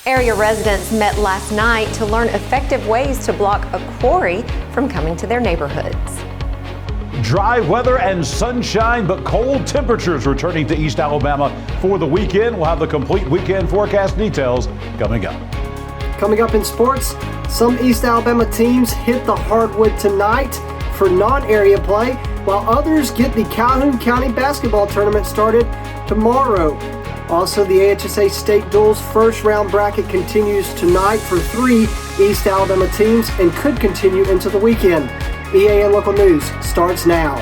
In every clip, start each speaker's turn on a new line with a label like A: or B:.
A: Area residents met last night to learn effective ways to block a quarry from coming to their neighborhoods.
B: Dry weather and sunshine, but cold temperatures returning to East Alabama for the weekend. We'll have the complete weekend forecast details coming up.
C: Coming up in sports, some East Alabama teams hit the hardwood tonight for non-area play, while others get the Calhoun County basketball tournament started tomorrow. Also, the AHSA State Duels first round bracket continues tonight for 3 East Alabama teams and could continue into the weekend. EAN Local News starts now.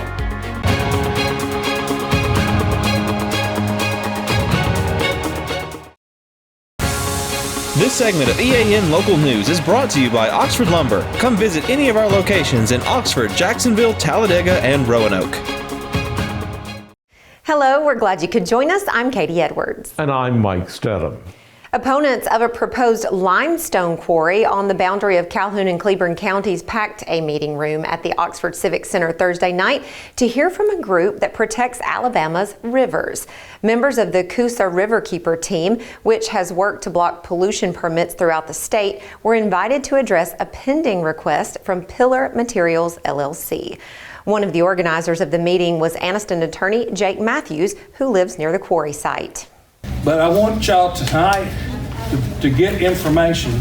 D: This segment of EAN Local News is brought to you by Oxford Lumber. Come visit any of our locations in Oxford, Jacksonville, Talladega, and Roanoke.
A: Hello, we're glad you could join us. I'm Katie Edwards.
B: And I'm Mike Stedham.
A: Opponents of a proposed limestone quarry on the boundary of Calhoun and Cleburne counties packed a meeting room at the Oxford Civic Center Thursday night to hear from a group that protects Alabama's rivers. Members of the Coosa Riverkeeper team, which has worked to block pollution permits throughout the state, were invited to address a pending request from Pillar Materials LLC. One of the organizers of the meeting was Anniston attorney Jake Matthews, who lives near the quarry site.
E: But I want y'all tonight to get information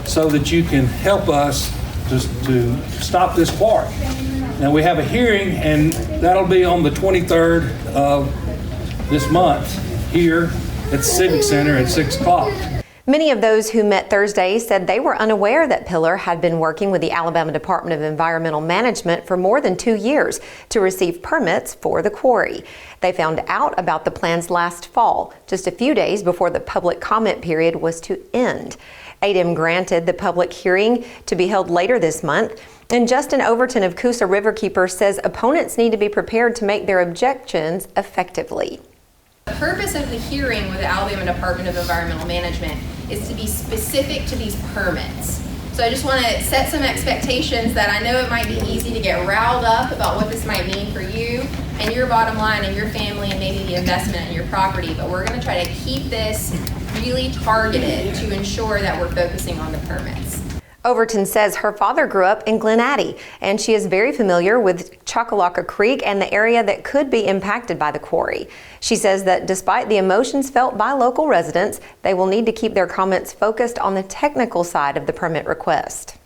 E: so that you can help us to stop this quarry. Now we have a hearing, and that'll be on the 23rd of this month here at the Civic Center at 6 o'clock.
A: Many of those who met Thursday said they were unaware that Pillar had been working with the Alabama Department of Environmental Management for more than 2 years to receive permits for the quarry. They found out about the plans last fall, just a few days before the public comment period was to end. ADEM granted the public hearing to be held later this month, and Justin Overton of Coosa Riverkeeper says opponents need to be prepared to make their objections effectively.
F: The purpose of the hearing with the Alabama Department of Environmental Management is to be specific to these permits. So I just want to set some expectations that I know it might be easy to get riled up about what this might mean for you and your bottom line and your family and maybe the investment in your property, but we're going to try to keep this really targeted to ensure that we're focusing on the permits.
A: Overton says her father grew up in Glen Addy, and she is very familiar with Choccolocca Creek and the area that could be impacted by the quarry. She says that despite the emotions felt by local residents, they will need to keep their comments focused on the technical side of the permit request.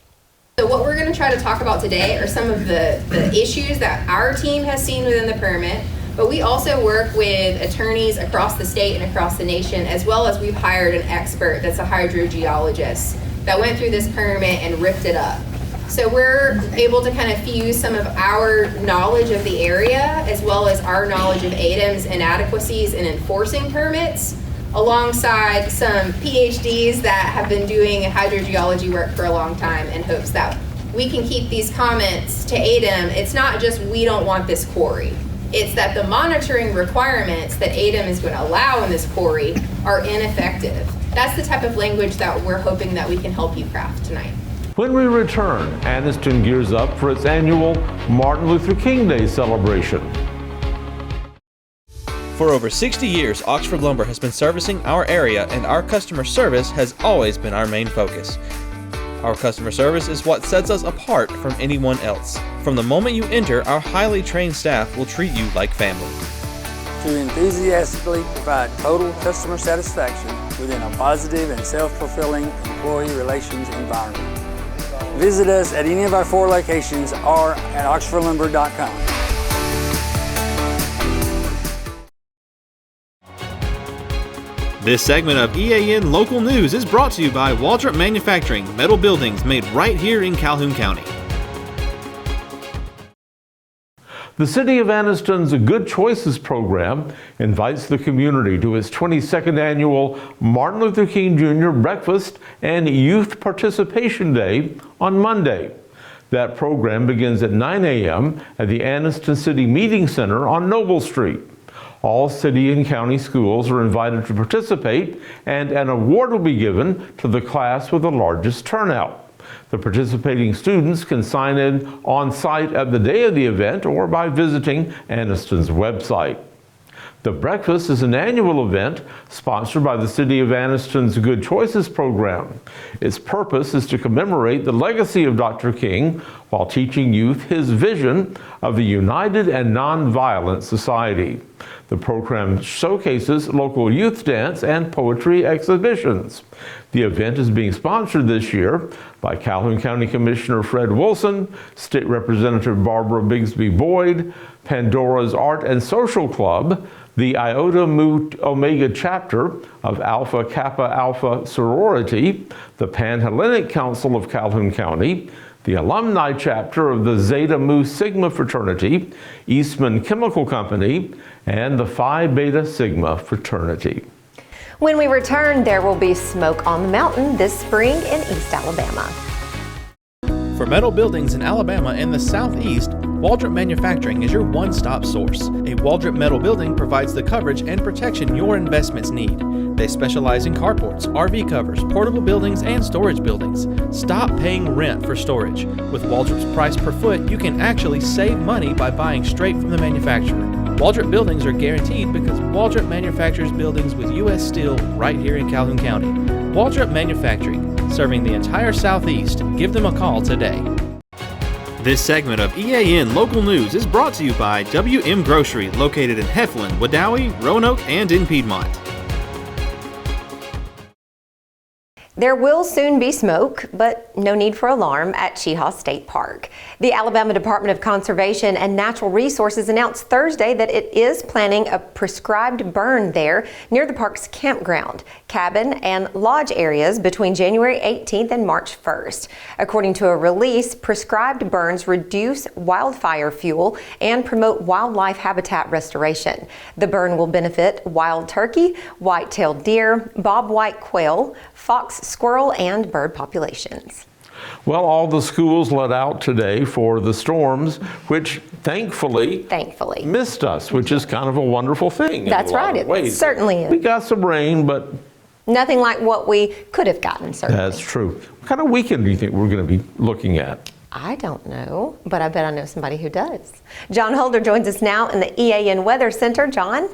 F: So what we're going to try to talk about today are some of the issues that our team has seen within the permit, but we also work with attorneys across the state and across the nation, as well as we've hired an expert that's a hydrogeologist that went through this permit and ripped it up. So we're able to kind of fuse some of our knowledge of the area as well as our knowledge of ADEM's inadequacies in enforcing permits alongside some PhDs that have been doing hydrogeology work for a long time in hopes that we can keep these comments to ADEM. It's not just we don't want this quarry. It's that the monitoring requirements that ADEM is going to allow in this quarry are ineffective. That's the type of language that we're hoping that we can help you craft tonight.
B: When we return, Anniston gears up for its annual Martin Luther King Day celebration.
D: For over 60 years, Oxford Lumber has been servicing our area, and our customer service has always been our main focus. Our customer service is what sets us apart from anyone else. From the moment you enter, our highly trained staff will treat you like family.
G: To enthusiastically provide total customer satisfaction within a positive and self-fulfilling employee relations environment. Visit us at any of our 4 locations or at oxfordlumber.com.
D: This segment of EAN Local News is brought to you by Waldrop Manufacturing, metal buildings made right here in Calhoun County.
B: The City of Anniston's Good Choices program invites the community to its 22nd annual Martin Luther King Jr. Breakfast and Youth Participation Day on Monday. That program begins at 9 a.m. at the Anniston City Meeting Center on Noble Street. All city and county schools are invited to participate, and an award will be given to the class with the largest turnout. The participating students can sign in on site at the day of the event or by visiting Anniston's website. The breakfast is an annual event sponsored by the City of Anniston's Good Choices program. Its purpose is to commemorate the legacy of Dr. King while teaching youth his vision of a united and nonviolent society. The program showcases local youth dance and poetry exhibitions. The event is being sponsored this year by Calhoun County Commissioner Fred Wilson, State Representative Barbara Bigsby Boyd, Pandora's Art and Social Club, the Iota Mu Omega chapter of Alpha Kappa Alpha sorority, the Panhellenic Council of Calhoun County, the alumni chapter of the Zeta Mu Sigma fraternity, Eastman Chemical Company, and the Phi Beta Sigma fraternity.
A: When we return, there will be smoke on the mountain this spring in East Alabama.
D: For metal buildings in Alabama and the Southeast, Waldrop Manufacturing is your one-stop source. A Waldrop metal building provides the coverage and protection your investments need. They specialize in carports, RV covers, portable buildings, and storage buildings. Stop paying rent for storage. With Waldrop's price per foot, you can actually save money by buying straight from the manufacturer. Waldrop buildings are guaranteed because Waldrop manufactures buildings with U.S. steel right here in Calhoun County. Waldrop Manufacturing, serving the entire Southeast. Give them a call today. This segment of EAN Local News is brought to you by WM Grocery, located in Heflin, Wadowee, Roanoke, and in Piedmont.
A: There will soon be smoke, but no need for alarm at Chehaw State Park. The Alabama Department of Conservation and Natural Resources announced Thursday that it is planning a prescribed burn there near the park's campground, cabin, and lodge areas between January 18th and March 1st. According to a release, prescribed burns reduce wildfire fuel and promote wildlife habitat restoration. The burn will benefit wild turkey, white-tailed deer, bobwhite quail, fox, squirrel, and bird populations.
B: Well, all the schools let out today for the storms, which thankfully missed us, which is kind of a wonderful thing.
A: That's right. It certainly is.
B: We got some rain, but
A: nothing like what we could have gotten, certainly.
B: That's true. What kind of weekend do you think we're going to be looking at?
A: I don't know, but I bet I know somebody who does. John Holder joins us now in the EAN Weather Center. John?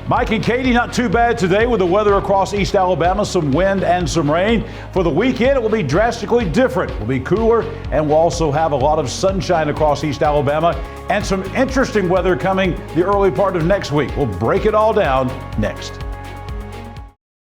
H: Mike and Katie, not too bad today with the weather across East Alabama, some wind and some rain. For the weekend, it will be drastically different. It will be cooler, and we'll also have a lot of sunshine across East Alabama and some interesting weather coming the early part of next week. We'll break it all down next.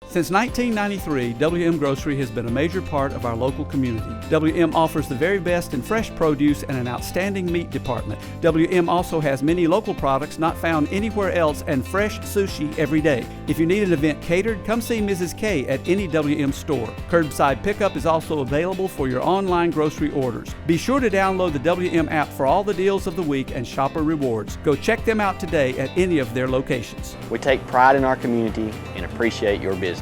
I: Since 1993, WM Grocery has been a major part of our local community. WM offers the very best in fresh produce and an outstanding meat department. WM also has many local products not found anywhere else and fresh sushi every day. If you need an event catered, come see Mrs. K at any WM store. Curbside pickup is also available for your online grocery orders. Be sure to download the WM app for all the deals of the week and shopper rewards. Go check them out today at any of their locations.
J: We take pride in our community and appreciate your business.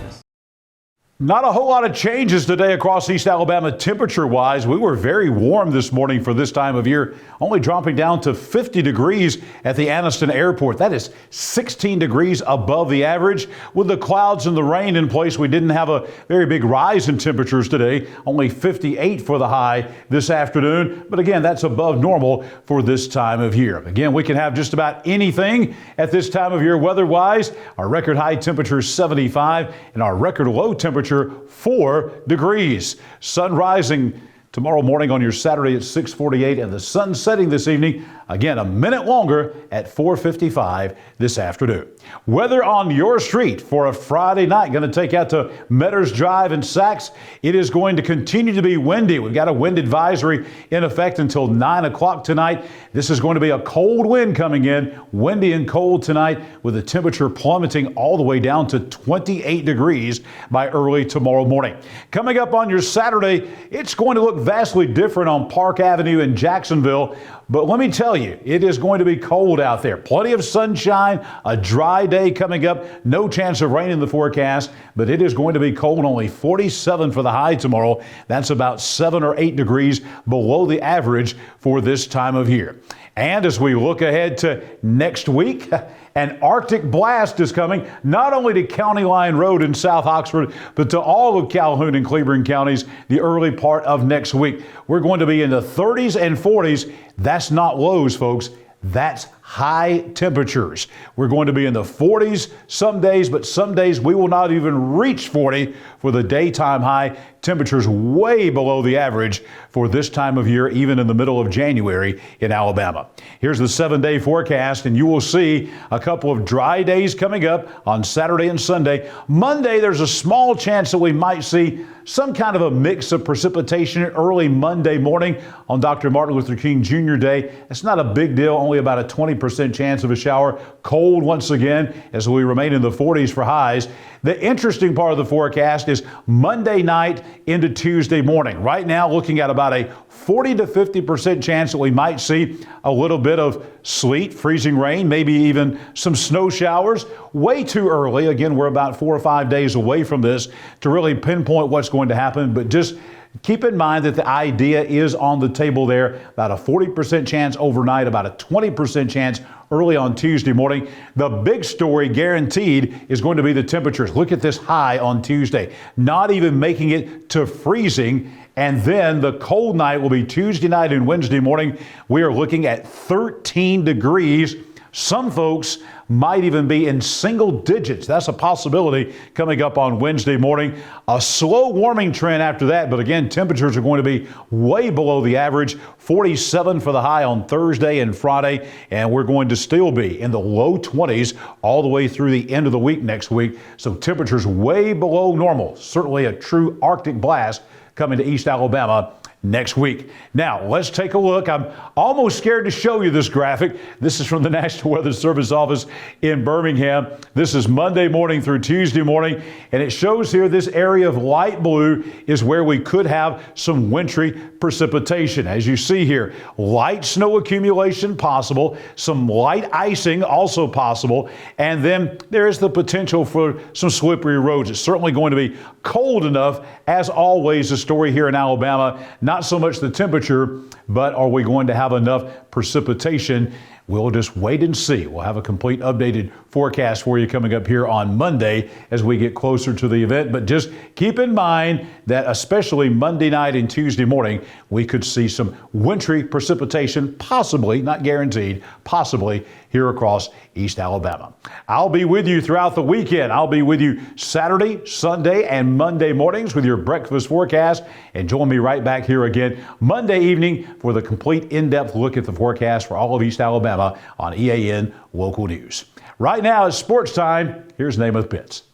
H: Not a whole lot of changes today across East Alabama temperature-wise. We were very warm this morning for this time of year, only dropping down to 50 degrees at the Anniston Airport. That is 16 degrees above the average. With the clouds and the rain in place, we didn't have a very big rise in temperatures today, only 58 for the high this afternoon. But again, that's above normal for this time of year. Again, we can have just about anything at this time of year weather-wise. Our record high temperature is 75 and our record low temperature 4 degrees. Sun rising tomorrow morning on your Saturday at 6:48 and the sun setting this evening, again, a minute longer at 4:55 this afternoon. Weather on your street for a Friday night. Going to take out to Metters Drive in Sachs. It is going to continue to be windy. We've got a wind advisory in effect until 9 o'clock tonight. This is going to be a cold wind coming in, windy and cold tonight, with the temperature plummeting all the way down to 28 degrees by early tomorrow morning. Coming up on your Saturday, it's going to look vastly different on Park Avenue in Jacksonville. But let me tell you, it is going to be cold out there. Plenty of sunshine, a dry day coming up, no chance of rain in the forecast, but it is going to be cold, only 47 for the high tomorrow. That's about 7 or 8 degrees below the average for this time of year. And as we look ahead to next week, an Arctic blast is coming, not only to County Line Road in South Oxford, but to all of Calhoun and Cleburne counties the early part of next week. We're going to be in the 30s and 40s. That's not lows, folks. That's high temperatures. We're going to be in the 40s some days, but some days we will not even reach 40 for the daytime high. Temperatures way below the average for this time of year, even in the middle of January in Alabama. Here's the 7-day forecast, and you will see a couple of dry days coming up on Saturday and Sunday. Monday, there's a small chance that we might see some kind of a mix of precipitation early Monday morning on Dr. Martin Luther King Jr. Day. It's not a big deal, only about a 20% chance of a shower. Cold once again as we remain in the 40s for highs. The interesting part of the forecast is Monday night into Tuesday morning. Right now, looking at about a 40 to 50% chance that we might see a little bit of sleet, freezing rain, maybe even some snow showers. Way too early. Again, we're about 4 or 5 days away from this to really pinpoint what's going to happen, but just keep in mind that the idea is on the table there. About a 40% chance overnight, about a 20% chance early on Tuesday morning. The big story guaranteed is going to be the temperatures. Look at this high on Tuesday, not even making it to freezing. And then the cold night will be Tuesday night and Wednesday morning. We are looking at 13 degrees. Some folks might even be in single digits. That's a possibility coming up on Wednesday morning. A slow warming trend after that, but again, temperatures are going to be way below the average. 47 for the high on Thursday and Friday, and we're going to still be in the low 20s all the way through the end of the week next week. So temperatures way below normal. Certainly a true Arctic blast coming to East Alabama next week. Now, let's take a look. I'm almost scared to show you this graphic. This is from the National Weather Service office in Birmingham. This is Monday morning through Tuesday morning, and it shows here this area of light blue is where we could have some wintry precipitation. As you see here, light snow accumulation possible, some light icing also possible, and then there is the potential for some slippery roads. It's certainly going to be cold enough, as always, the story here in Alabama. Not so much the temperature, but are we going to have enough precipitation? We'll just wait and see. We'll have a complete updated forecast for you coming up here on Monday as we get closer to the event. But just keep in mind that especially Monday night and Tuesday morning, we could see some wintry precipitation, possibly, not guaranteed, possibly here across East Alabama. I'll be with you throughout the weekend. I'll be with you Saturday, Sunday, and Monday mornings with your breakfast forecast. And join me right back here again Monday evening for the complete in-depth look at the forecast for all of East Alabama on EAN Local News. Right now it's sports time. Here's Namath Pitts.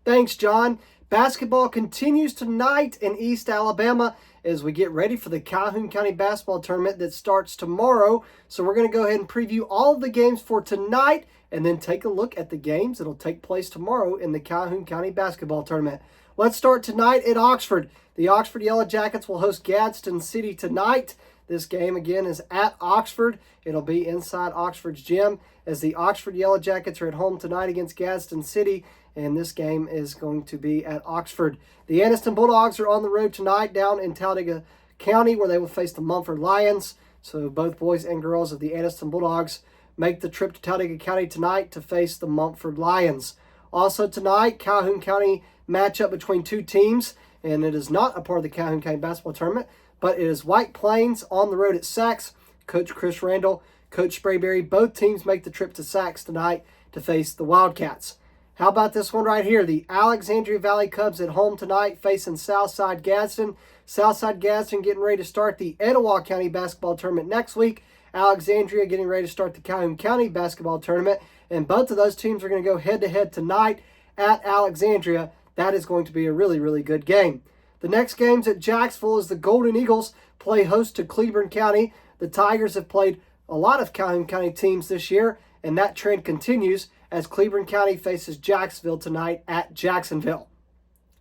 C: Thanks, John. Basketball continues tonight in East Alabama as we get ready for the Calhoun County basketball tournament that starts tomorrow. So we're going to go ahead and preview all of the games for tonight and then take a look at the games that will take place tomorrow in the Calhoun County basketball tournament. Let's start tonight at Oxford. The Oxford Yellow Jackets will host Gadsden City tonight. This game, again, is at Oxford. It'll be inside Oxford's gym as the Oxford Yellow Jackets are at home tonight against Gadsden City, and this game is going to be at Oxford. The Anniston Bulldogs are on the road tonight down in Talladega County, where they will face the Mumford Lions. So both boys and girls of the Anniston Bulldogs make the trip to Talladega County tonight to face the Mumford Lions. Also tonight, Calhoun County matchup between two teams, and it is not a part of the Calhoun County basketball tournament, but it is White Plains on the road at Sachs. Coach Chris Randall, Coach Sprayberry, both teams make the trip to Sachs tonight to face the Wildcats. How about this one right here? The Alexandria Valley Cubs at home tonight facing Southside Gadsden. Southside Gadsden getting ready to start the Etowah County basketball tournament next week. Alexandria getting ready to start the Calhoun County basketball tournament. And both of those teams are going to go head-to-head tonight at Alexandria. That is going to be a really, really good game. The next game's at Jacksonville as the Golden Eagles play host to Cleburne County. The Tigers have played a lot of Calhoun County teams this year, and that trend continues as Cleburne County faces Jacksonville tonight at Jacksonville.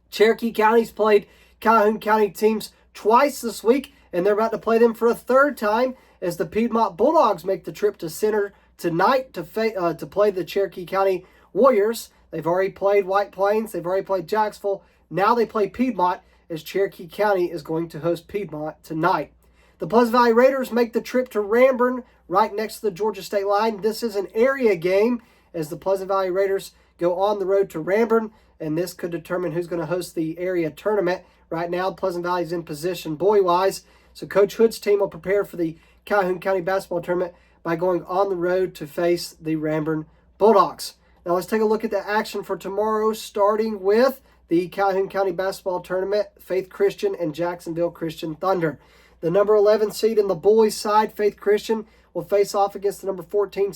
C: Cherokee County's played Calhoun County teams twice this week, and they're about to play them for a third time as the Piedmont Bulldogs make the trip to Center tonight to play the Cherokee County Warriors. They've already played White Plains. They've already played Jacksonville. Now they play Piedmont as Cherokee County is going to host Piedmont tonight. The Pleasant Valley Raiders make the trip to Ranburne right next to the Georgia State line. This is an area game as the Pleasant Valley Raiders go on the road to Ranburne, and this could determine who's going to host the area tournament. Right now, Pleasant Valley is in position boy-wise, so Coach Hood's team will prepare for the Calhoun County basketball tournament by going on the road to face the Ranburne Bulldogs. Now let's take a look at the action for tomorrow, starting with the Calhoun County Basketball Tournament, Faith Christian and Jacksonville Christian Thunder. The number 11 seed in the boys' side, Faith Christian, will face off against the number 14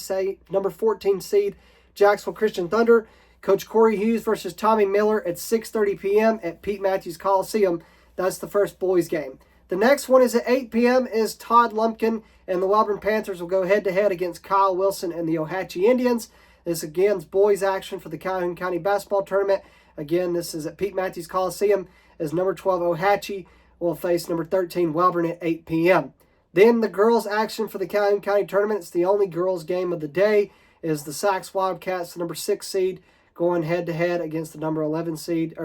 C: seed, Jacksonville Christian Thunder. Coach Corey Hughes versus Tommy Miller at 6:30 p.m. at Pete Matthews Coliseum. That's the first boys' game. The next one is at 8 p.m. is Todd Lumpkin and the Welborn Panthers will go head-to-head against Kyle Wilson and the Ohatchee Indians. This again is boys' action for the Calhoun County Basketball Tournament. Again, this is at Pete Matthews Coliseum as number 12 Ohatchee will face number 13 Welborn at 8 p.m. Then the girls' action for the Calhoun County Tournament. It's the only girls' game of the day. Is the Sacs Wildcats, the number 6 seed, going head-to-head against the number 11 seed,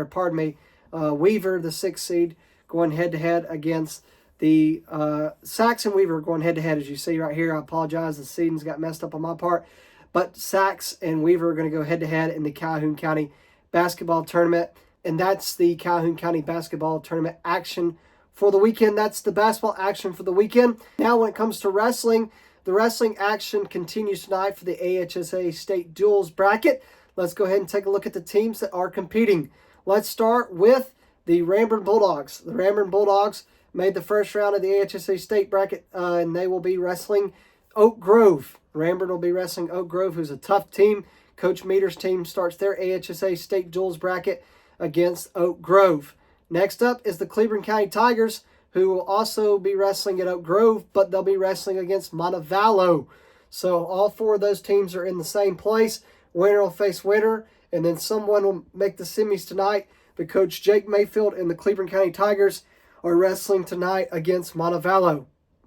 C: Weaver, the 6 seed, going head-to-head against the Sacs and Weaver going head-to-head, as you see right here. I apologize, the seedings got messed up on my part. But Sacs and Weaver are going to go head-to-head in the Calhoun County Basketball Tournament. And that's the Calhoun County Basketball Tournament action for the weekend. That's the basketball action for the weekend. Now when it comes to wrestling, the wrestling action continues tonight for the AHSA State Duels bracket. Let's go ahead and take a look at the teams that are competing. Let's start with the Ranburne Bulldogs. The Ranburne Bulldogs made the first round of the AHSA State bracket, and they will be wrestling Oak Grove. Ranburne will be wrestling Oak Grove, who's a tough team. Coach Meter's team starts their AHSA State Duels bracket against Oak Grove. Next up is the Cleveland County Tigers, who will also be wrestling at Oak Grove, but they'll be wrestling against Montevallo. So all four of those teams are in the same place. Winner will face winner, and then someone will make the semis tonight. But Coach Jake Mayfield and the Cleveland County Tigers are wrestling tonight against Montevallo.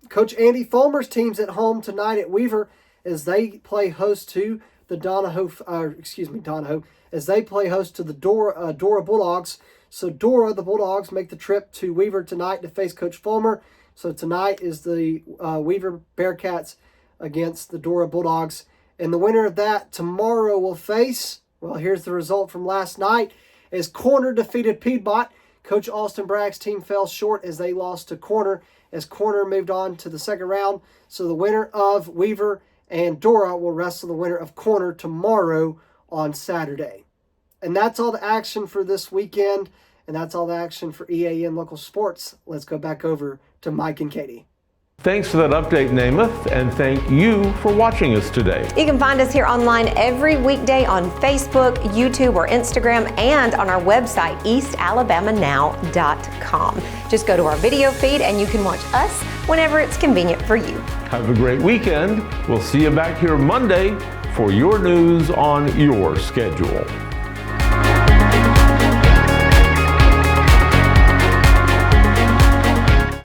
C: Coach Andy Fulmer's team's at home tonight at Weaver as they play host to the Donahoe, as they play host to the Dora Bulldogs. So Dora, the Bulldogs, make the trip to Weaver tonight to face Coach Fulmer. So tonight is the Weaver Bearcats against the Dora Bulldogs. And the winner of that tomorrow will face, well, here's the result from last night, as Corner defeated Piedmont. Coach Austin Bragg's team fell short as they lost to Corner, as Corner moved on to the second round. So the winner of Weaver and Dora will wrestle the winner of Corner tomorrow on Saturday. And that's all the action for this weekend, and that's all the action for EAN Local Sports. Let's go back over to Mike and Katie.
B: Thanks for that update, Namath, and thank you for watching us today.
A: You can find us here online every weekday on Facebook, YouTube, or Instagram, and on our website, eastalabamanow.com. Just go to our video feed and you can watch us whenever it's convenient for you.
B: Have a great weekend. We'll see you back here Monday for your news on your schedule.